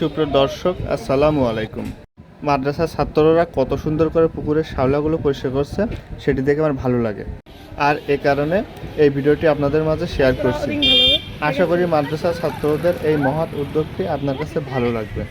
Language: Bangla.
সুপ্রিয় দর্শক, আসসালামু আলাইকুম। মাদ্রাসার ছাত্ররা কত সুন্দর করে পুকুরের শ্যাওলাগুলো পরিষ্কার করছে সেটি দেখে আমার ভালো লাগে, আর এ কারণে এই ভিডিওটি আপনাদের মাঝে শেয়ার করছি। আশা করি মাদ্রাসার ছাত্রদের এই মহৎ উদ্যোগটি আপনার কাছে ভালো লাগবে।